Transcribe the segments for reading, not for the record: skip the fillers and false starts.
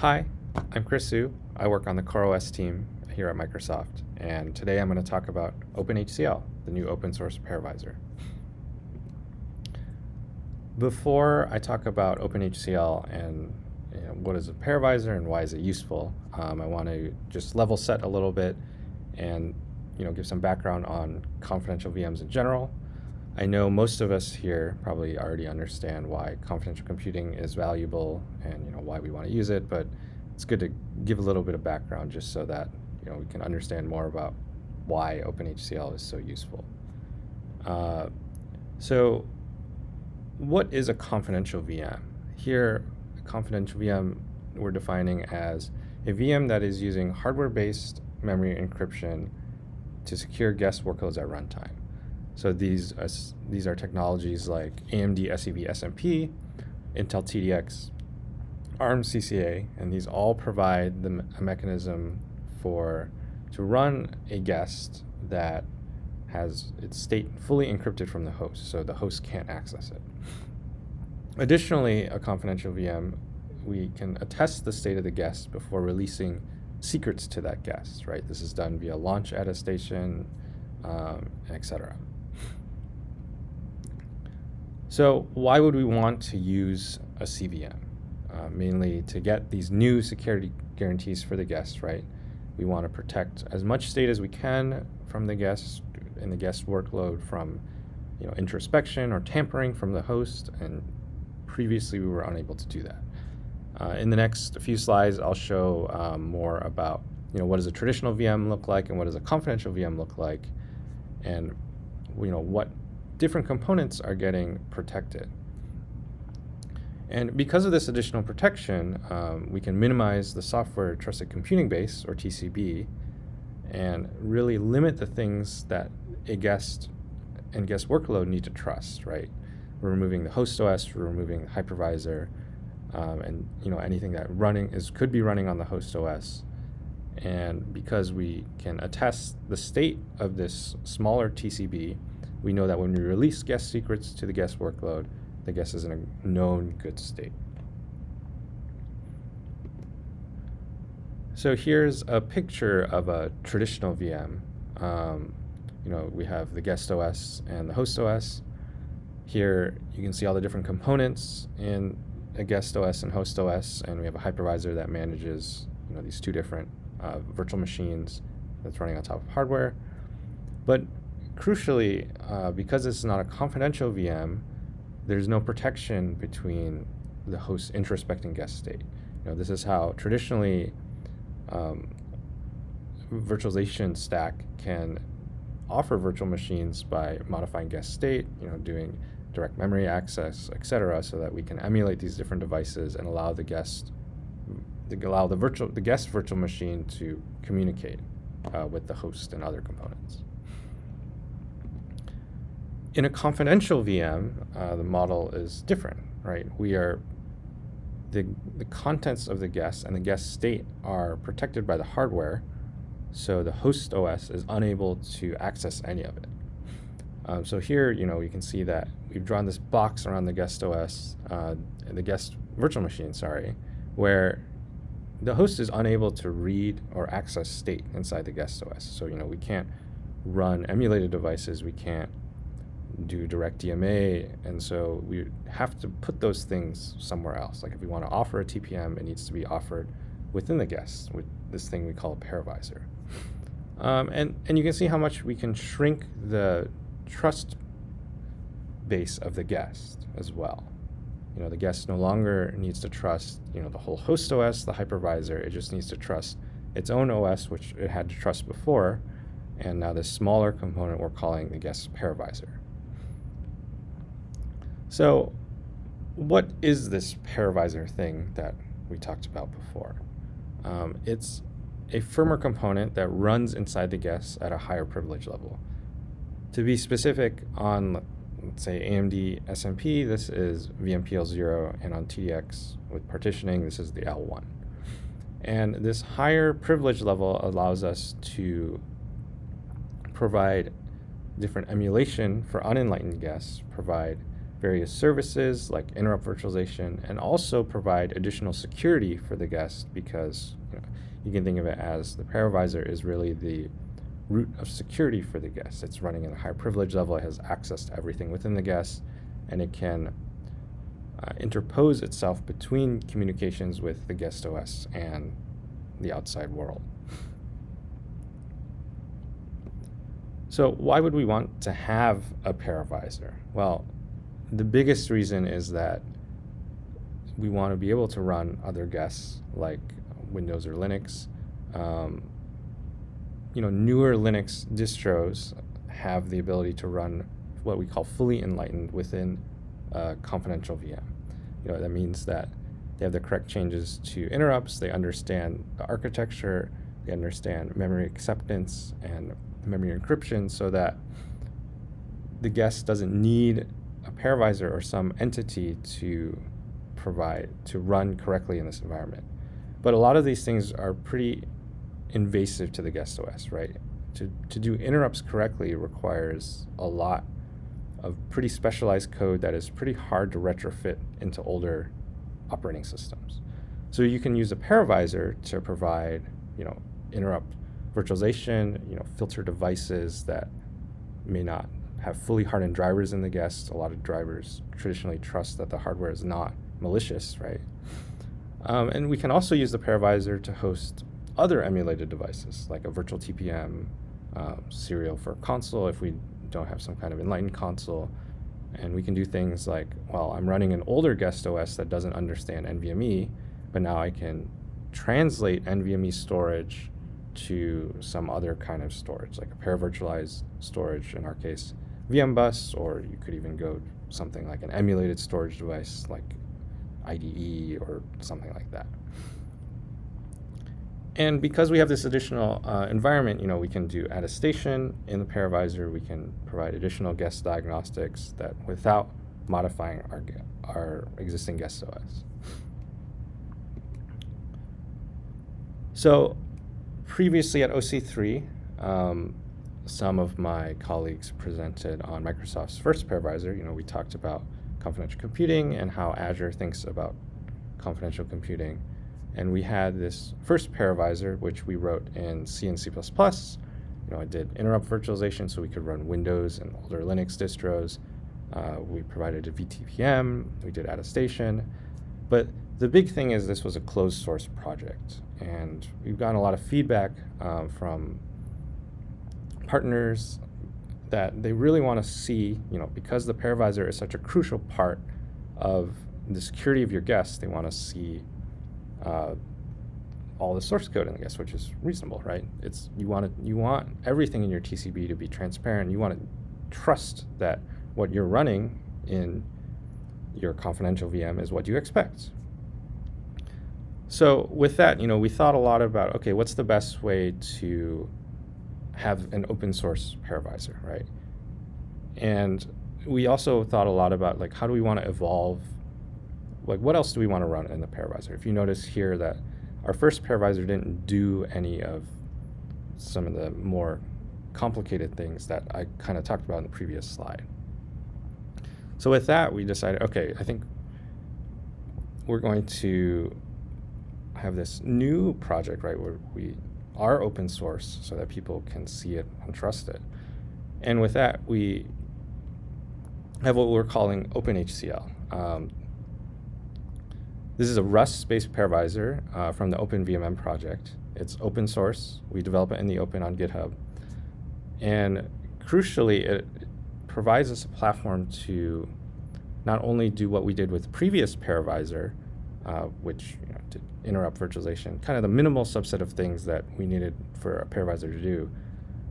Hi, I'm Chris Su. I work on the CoreOS team here at Microsoft, and today I'm going to talk about OpenHCL, the new open source Paravisor. Before I talk about OpenHCL and what is a Paravisor and why is it useful, I want to just level set a little bit and give some background on confidential VMs in general. I know most of us here probably already understand why confidential computing is valuable and why we want to use it, but it's good to give a little bit of background just so that we can understand more about why OpenHCL is so useful. So what is a confidential VM? Here, a confidential VM we're defining as a VM that is using hardware-based memory encryption to secure guest workloads at runtime. So these are technologies like AMD SEV SMP, Intel TDX, ARM CCA, and these all provide a mechanism to run a guest that has its state fully encrypted from the host, so the host can't access it. Additionally, a confidential VM, we can attest the state of the guest before releasing secrets to that guest, right? This is done via launch attestation, etc. So why would we want to use a CVM? Mainly to get these new security guarantees for the guest, right? We want to protect as much state as we can from the guest and the guest workload from introspection or tampering from the host, and previously we were unable to do that. In the next few slides, I'll show more about what does a traditional VM look like and what does a confidential VM look like, and what different components are getting protected. And because of this additional protection, we can minimize the software trusted computing base, or TCB, and really limit the things that a guest and guest workload need to trust, right? We're removing the host OS, we're removing the hypervisor, and anything that could be running on the host OS. And because we can attest the state of this smaller TCB, we know that when we release guest secrets to the guest workload, the guest is in a known good state. So here's a picture of a traditional VM. We have the guest OS and the host OS. Here you can see all the different components in a guest OS and host OS, and we have a hypervisor that manages these two different virtual machines that's running on top of hardware. But crucially, because it's not a confidential VM, there's no protection between the host introspecting guest state. This is how traditionally virtualization stack can offer virtual machines by modifying guest state, doing direct memory access, etc., so that we can emulate these different devices and allow the guest virtual machine to communicate with the host and other components. In a confidential VM, the model is different, right? The contents of the guest and the guest state are protected by the hardware, so the host OS is unable to access any of it. So here, you can see that we've drawn this box around the guest OS, the guest virtual machine, where the host is unable to read or access state inside the guest OS. So, we can't run emulated devices, we can't do direct DMA, and so we have to put those things somewhere else. Like if we want to offer a TPM, it needs to be offered within the guest with this thing we call a Paravisor. And you can see how much we can shrink the trust base of the guest as well. The guest no longer needs to trust the whole host OS, the hypervisor. It just needs to trust its own OS, which it had to trust before, and now this smaller component we're calling the guest Paravisor. So what is this Paravisor thing that we talked about before? It's a firmware component that runs inside the guest at a higher privilege level. To be specific, on, let's say, AMD SMP, this is VMPL0, and on TDX with partitioning, this is the L1. And this higher privilege level allows us to provide different emulation for unenlightened guests, provide various services like interrupt virtualization, and also provide additional security for the guest, because you can think of it as the Paravisor is really the root of security for the guest. It's running at a high privilege level, it has access to everything within the guest, and it can interpose itself between communications with the guest OS and the outside world. So why would we want to have a Paravisor? Well, the biggest reason is that we want to be able to run other guests like Windows or Linux. Newer Linux distros have the ability to run what we call fully enlightened within a confidential VM. That means that they have the correct changes to interrupts, they understand the architecture, they understand memory acceptance and memory encryption, so that the guest doesn't need a Paravisor or some entity to run correctly in this environment. But a lot of these things are pretty invasive to the guest OS, right? To do interrupts correctly requires a lot of pretty specialized code that is pretty hard to retrofit into older operating systems. So you can use a Paravisor to provide, interrupt virtualization, filter devices that may not have fully hardened drivers in the guest. A lot of drivers traditionally trust that the hardware is not malicious, right? And we can also use the Paravisor to host other emulated devices, like a virtual TPM, serial for console if we don't have some kind of enlightened console. And we can do things like, well, I'm running an older guest OS that doesn't understand NVMe, but now I can translate NVMe storage to some other kind of storage, like a paravirtualized storage, in our case, VM bus, or you could even go something like an emulated storage device like IDE or something like that. And because we have this additional environment, we can do attestation in the Paravisor. We can provide additional guest diagnostics that without modifying our existing guest OS. So previously at OC3, some of my colleagues presented on Microsoft's first Paravisor. We talked about confidential computing and how Azure thinks about confidential computing. And we had this first Paravisor, which we wrote in C and C++. I did interrupt virtualization so we could run Windows and older Linux distros. We provided a VTPM, we did attestation. But the big thing is this was a closed source project. And we've gotten a lot of feedback from partners that they really want to see, because the Paravisor is such a crucial part of the security of your guests, they want to see all the source code in the guest, which is reasonable, right? You want everything in your TCP to be transparent. You want to trust that what you're running in your confidential VM is what you expect. So with that, we thought a lot about, okay, what's the best way to have an open source Paravisor, right? And we also thought a lot about, like, how do we want to evolve? Like, what else do we want to run in the Paravisor? If you notice here that our first Paravisor didn't do any of some of the more complicated things that I kind of talked about in the previous slide. So with that, we decided, okay, I think we're going to have this new project, right, where we are open source so that people can see it and trust it. And with that, we have what we're calling OpenHCL. This is a Rust-based Paravisor from the OpenVMM project. It's open source. We develop it in the open on GitHub. And crucially, it provides us a platform to not only do what we did with the previous Paravisor, which did interrupt virtualization, kind of the minimal subset of things that we needed for a Paravisor to do,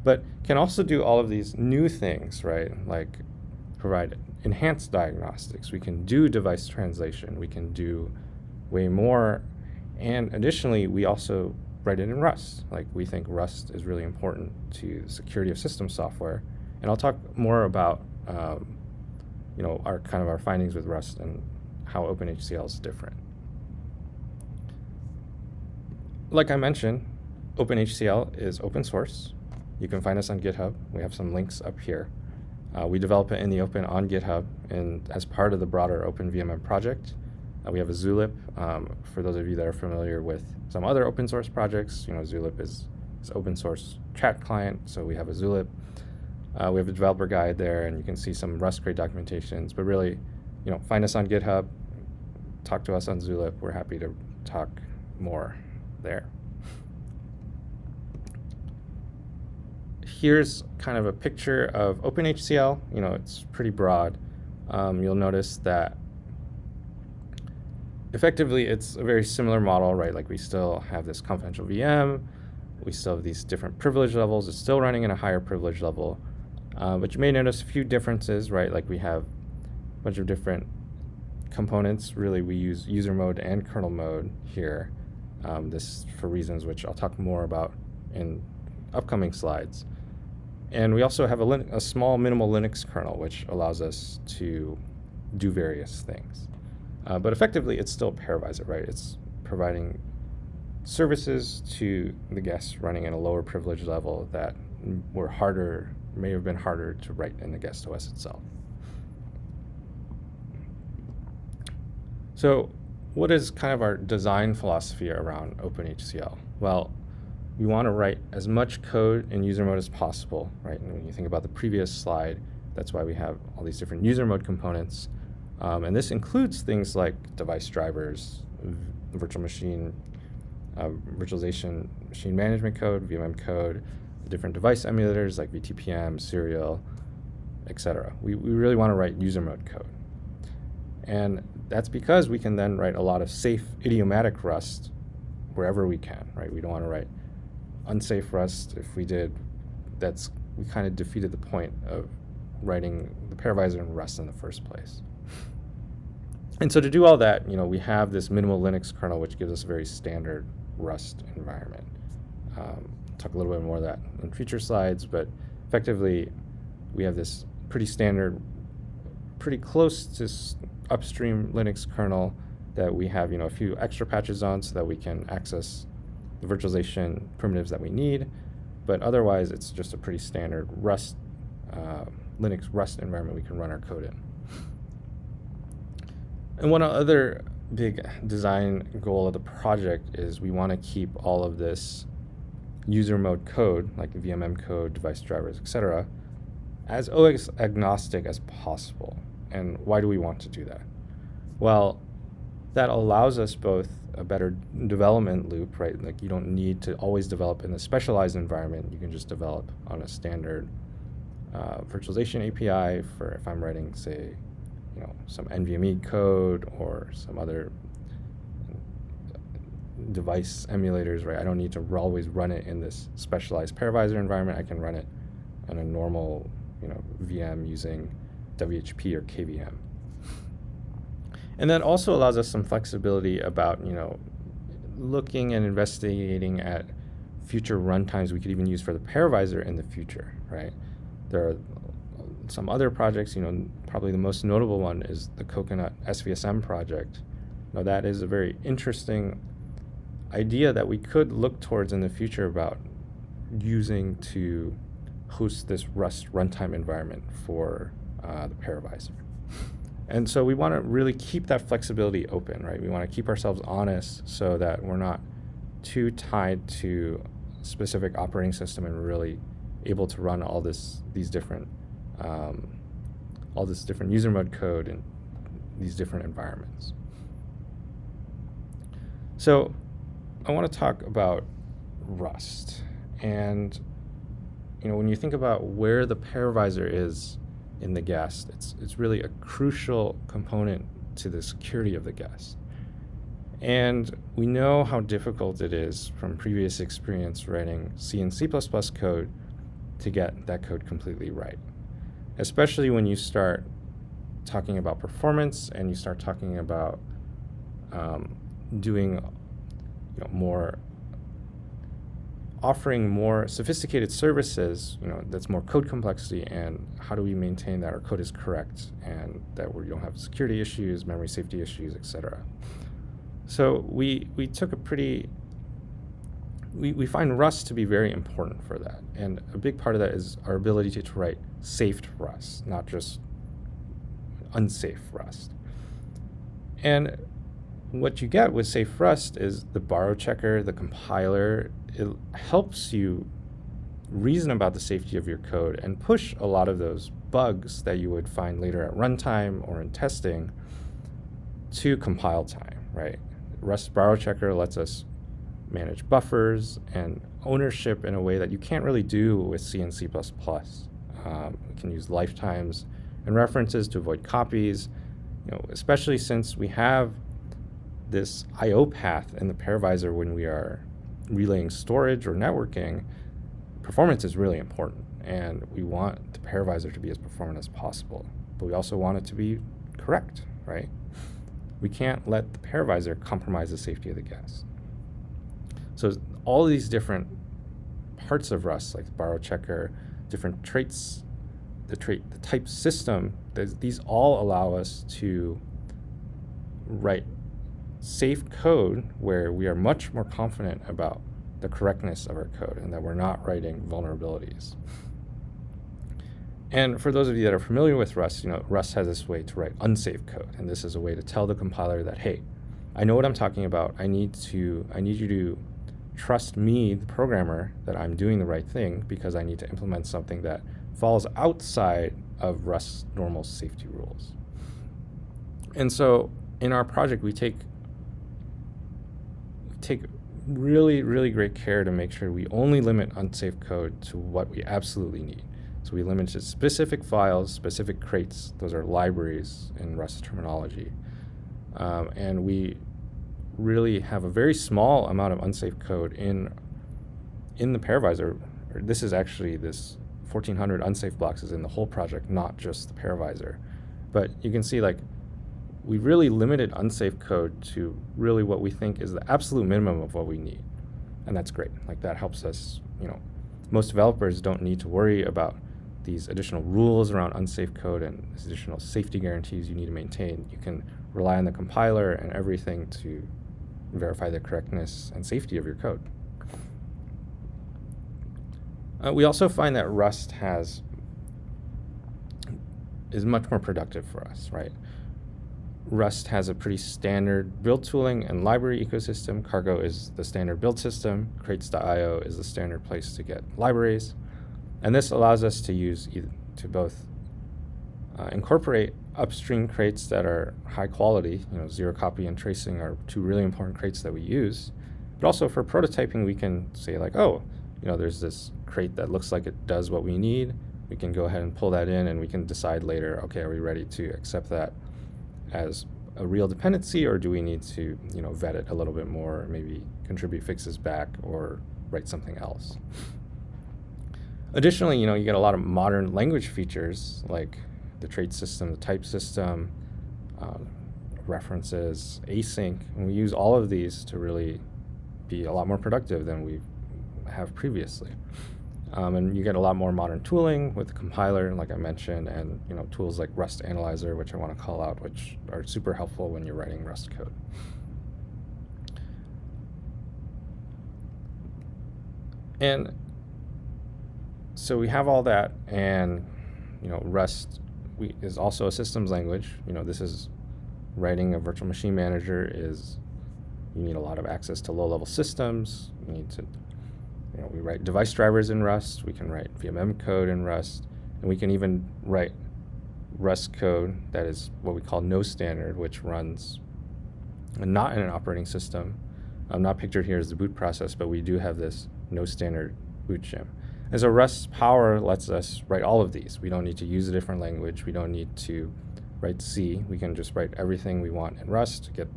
but can also do all of these new things, right? Like provide enhanced diagnostics. We can do device translation. We can do way more. And additionally, we also write it in Rust. Like, we think Rust is really important to the security of system software. And I'll talk more about our findings with Rust and how OpenHCL is different. Like I mentioned, OpenHCL is open source. You can find us on GitHub. We have some links up here. We develop it in the open on GitHub and as part of the broader OpenVMM project. We have a Zulip. For those of you that are familiar with some other open source projects, Zulip is open source chat client, so we have a Zulip. We have a developer guide there, and you can see some Rust crate documentations. But really, find us on GitHub, talk to us on Zulip. We're happy to talk more there. Here's kind of a picture of OpenHCL. It's pretty broad. You'll notice that effectively it's a very similar model, right? Like we still have this confidential VM. We still have these different privilege levels. It's still running in a higher privilege level. But you may notice a few differences, right? Like we have a bunch of different components. Really, we use user mode and kernel mode here. This for reasons which I'll talk more about in upcoming slides. And we also have a small minimal Linux kernel, which allows us to do various things. But effectively, it's still a Paravisor, right? It's providing services to the guests running at a lower privilege level that may have been harder to write in the guest OS itself. So what is kind of our design philosophy around OpenHCL? Well, we want to write as much code in user mode as possible, right? And when you think about the previous slide, that's why we have all these different user mode components. And this includes things like device drivers, virtual machine, virtualization machine management code, VMM code, different device emulators like VTPM, Serial, etc. We really want to write user mode code. And that's because we can then write a lot of safe idiomatic Rust wherever we can, right? We don't want to write unsafe Rust. If we did, we kind of defeated the point of writing the Paravisor in Rust in the first place. And so to do all that, we have this minimal Linux kernel, which gives us a very standard Rust environment. Talk a little bit more of that in future slides, but effectively, we have this pretty standard, pretty close to upstream Linux kernel that we have, a few extra patches on so that we can access the virtualization primitives that we need. But otherwise, it's just a pretty standard Rust, Linux Rust environment we can run our code in. And one other big design goal of the project is we want to keep all of this user mode code, like VMM code, device drivers, etc., as OS agnostic as possible. And why do we want to do that? Well, that allows us both a better development loop, right? Like you don't need to always develop in a specialized environment. You can just develop on a standard virtualization API for if I'm writing, say, some NVMe code or some other device emulators, right? I don't need to always run it in this specialized Paravisor environment. I can run it on a normal, VM using WHP or KVM. And that also allows us some flexibility about, looking and investigating at future runtimes we could even use for the Paravisor in the future, right? There are some other projects, probably the most notable one is the Coconut SVSM project. That is a very interesting idea that we could look towards in the future about using to host this Rust runtime environment for the Paravisor. And so we want to really keep that flexibility open, right? We want to keep ourselves honest so that we're not too tied to a specific operating system and really able to run all this different user mode code in these different environments. So I want to talk about Rust. And when you think about where the Paravisor is in the guest, it's really a crucial component to the security of the guest. And we know how difficult it is from previous experience writing C and C++ code to get that code completely right, especially when you start talking about performance and you start talking about doing offering more sophisticated services, that's more code complexity, and how do we maintain that our code is correct and that we don't have security issues, memory safety issues, etc. So we took a pretty we find Rust to be very important for that. And a big part of that is our ability to write safe Rust, not just unsafe Rust. And what you get with safe Rust is the borrow checker, the compiler. It helps you reason about the safety of your code and push a lot of those bugs that you would find later at runtime or in testing to compile time, right? Rust borrow checker lets us manage buffers and ownership in a way that you can't really do with C and C++. We can use lifetimes and references to avoid copies, especially since we have this I/O path in the Paravisor when we are relaying storage or networking. Performance is really important, and we want the Paravisor to be as performant as possible, but we also want it to be correct, right? We can't let the Paravisor compromise the safety of the guest. So all these different parts of Rust, like the borrow checker, different traits, the type system, these all allow us to write safe code where we are much more confident about the correctness of our code and that we're not writing vulnerabilities. And for those of you that are familiar with Rust, Rust has this way to write unsafe code, and this is a way to tell the compiler that, hey, I know what I'm talking about. I need you to trust me, the programmer, that I'm doing the right thing because I need to implement something that falls outside of Rust's normal safety rules. And so in our project, we take really, really great care to make sure we only limit unsafe code to what we absolutely need. So we limit to specific files, specific crates. Those are libraries in Rust terminology. And we really have a very small amount of unsafe code in the Paravisor. This is actually this 1,400 unsafe blocks is in the whole project, not just the Paravisor. But you can see we really limited unsafe code to really what we think is the absolute minimum of what we need. And that's great. That helps us, most developers don't need to worry about these additional rules around unsafe code and these additional safety guarantees you need to maintain. You can rely on the compiler and everything to verify the correctness and safety of your code. We also find that Rust is much more productive for us, right? Rust has a pretty standard build tooling and library ecosystem. Cargo is the standard build system. Crates.io is the standard place to get libraries. And this allows us to both incorporate upstream crates that are high quality. Zero copy and tracing are two really important crates that we use. But also for prototyping, we can say there's this crate that looks like it does what we need. We can go ahead and pull that in, and we can decide later, okay, are we ready to accept that as a real dependency, or do we need to vet it a little bit more, maybe contribute fixes back or write something else. Additionally, you get a lot of modern language features like the trait system, the type system, references, async, and we use all of these to really be a lot more productive than we have previously. And you get a lot more modern tooling with the compiler, like I mentioned, and tools like Rust Analyzer, which I want to call out, which are super helpful when you're writing Rust code. And so we have all that, and Rust is also a systems language. This is writing a virtual machine manager you need a lot of access to low-level systems. You need to we write device drivers in Rust. We can write VMM code in Rust, and we can even write Rust code that is what we call no standard, which runs not in an operating system. Not pictured here as the boot process, but we do have this no standard boot gem. And so Rust Power lets us write all of these. We don't need to use a different language. We don't need to write C. We can just write everything we want in Rust to get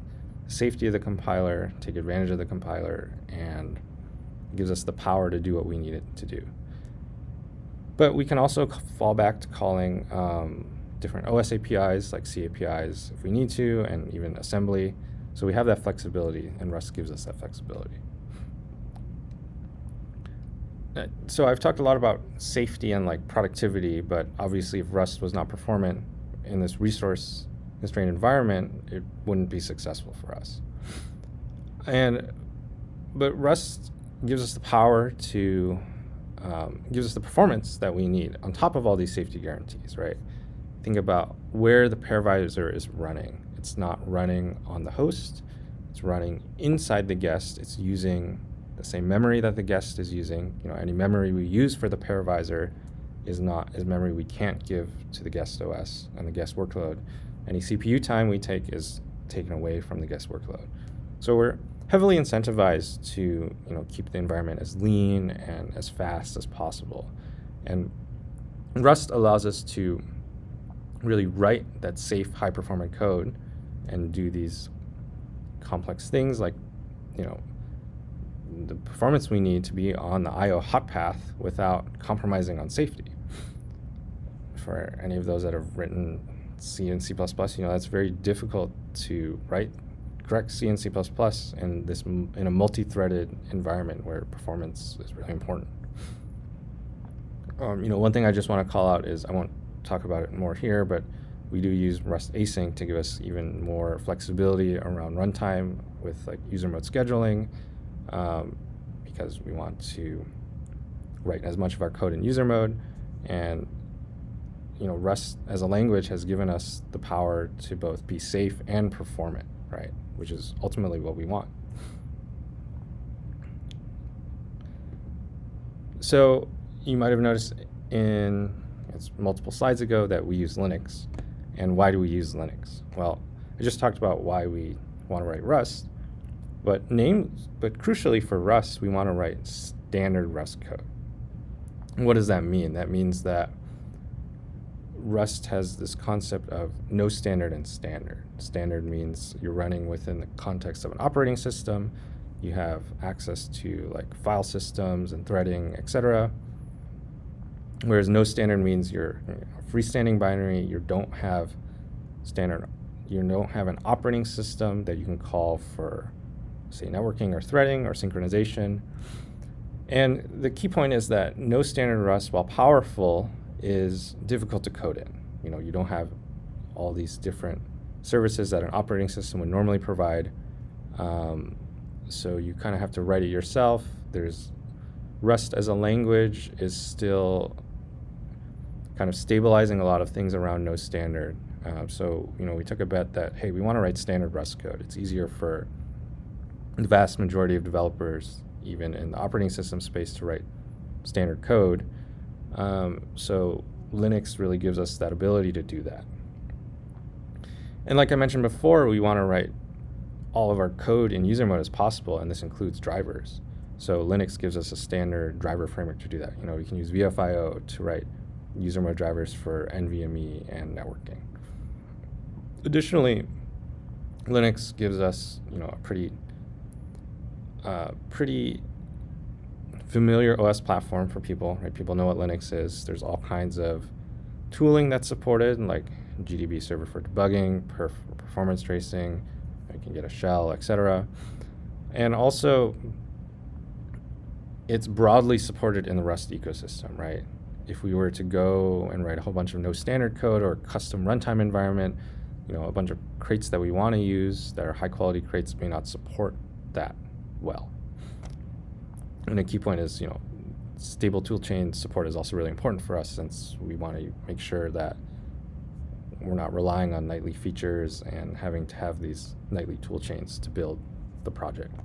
the safety of the compiler, take advantage of the compiler, and it gives us the power to do what we need it to do. But we can also fall back to calling different OS APIs like C APIs if we need to, and even assembly. So we have that flexibility, and Rust gives us that flexibility. So I've talked a lot about safety and productivity, but obviously if Rust was not performant in this resource-constrained environment, it wouldn't be successful for us. But Rust gives us the power to, gives us the performance that we need on top of all these safety guarantees, right? Think about where the Paravisor is running. It's not running on the host. It's running inside the guest. It's using the same memory that the guest is using. Any memory we use for the Paravisor is memory we can't give to the guest OS and the guest workload. Any CPU time we take is taken away from the guest workload. So we're heavily incentivized to keep the environment as lean and as fast as possible. And Rust allows us to really write that safe, high-performing code and do these complex things like, the performance we need to be on the I/O hot path without compromising on safety. For any of those that have written C and C++, that's very difficult to write correct C and C++ in a multi-threaded environment where performance is really important. One thing I just want to call out is, I won't talk about it more here, but we do use Rust async to give us even more flexibility around runtime with user mode scheduling, because we want to write as much of our code in user mode. And Rust as a language has given us the power to both be safe and performant, right? Which is ultimately what we want. So you might have noticed it's multiple slides ago that we use Linux. And why do we use Linux? Well, I just talked about why we want to write Rust, but crucially for Rust, we want to write standard Rust code. And what does that mean? That means that Rust has this concept of no standard and standard. Standard means you're running within the context of an operating system. You have access to file systems and threading, etc. Whereas no standard means you're a freestanding binary. You don't have an operating system that you can call for, say, networking or threading or synchronization. And the key point is that no standard Rust, while powerful, is difficult to code in. You don't have all these different services that an operating system would normally provide. So you kind of have to write it yourself. Rust as a language is still kind of stabilizing a lot of things around no standard. So we took a bet that, hey, we want to write standard Rust code. It's easier for the vast majority of developers, even in the operating system space, to write standard code. So Linux really gives us that ability to do that. And like I mentioned before, we want to write all of our code in user mode as possible, and this includes drivers. So Linux gives us a standard driver framework to do that. We can use VFIO to write user mode drivers for NVMe and networking. Additionally, Linux gives us a pretty familiar OS platform for people, right? People know what Linux is. There's all kinds of tooling that's supported, like GDB server for debugging, performance tracing. You can get a shell, etc. And also, it's broadly supported in the Rust ecosystem, right? If we were to go and write a whole bunch of no standard code or custom runtime environment, a bunch of crates that we want to use that are high quality crates may not support that well. And a key point is, stable toolchain support is also really important for us, since we want to make sure that we're not relying on nightly features and having to have these nightly toolchains to build the project.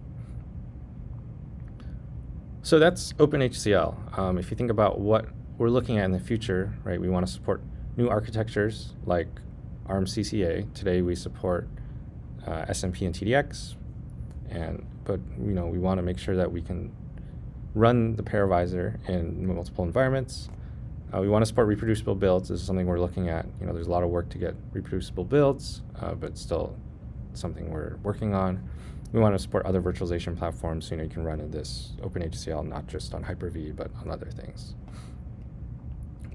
So that's OpenHCL. If you think about what we're looking at in the future, right, we want to support new architectures like ARM-CCA. Today we support SMP and TDX, but we want to make sure that we can run the Paravisor in multiple environments. We want to support reproducible builds. This is something we're looking at. There's a lot of work to get reproducible builds, but still something we're working on. We want to support other virtualization platforms, so you can run in this OpenHCL not just on Hyper-V, but on other things.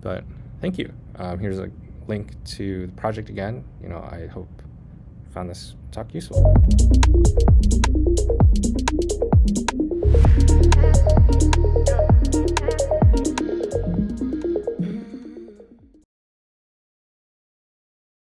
But thank you. Here's a link to the project again. I hope you found this talk useful.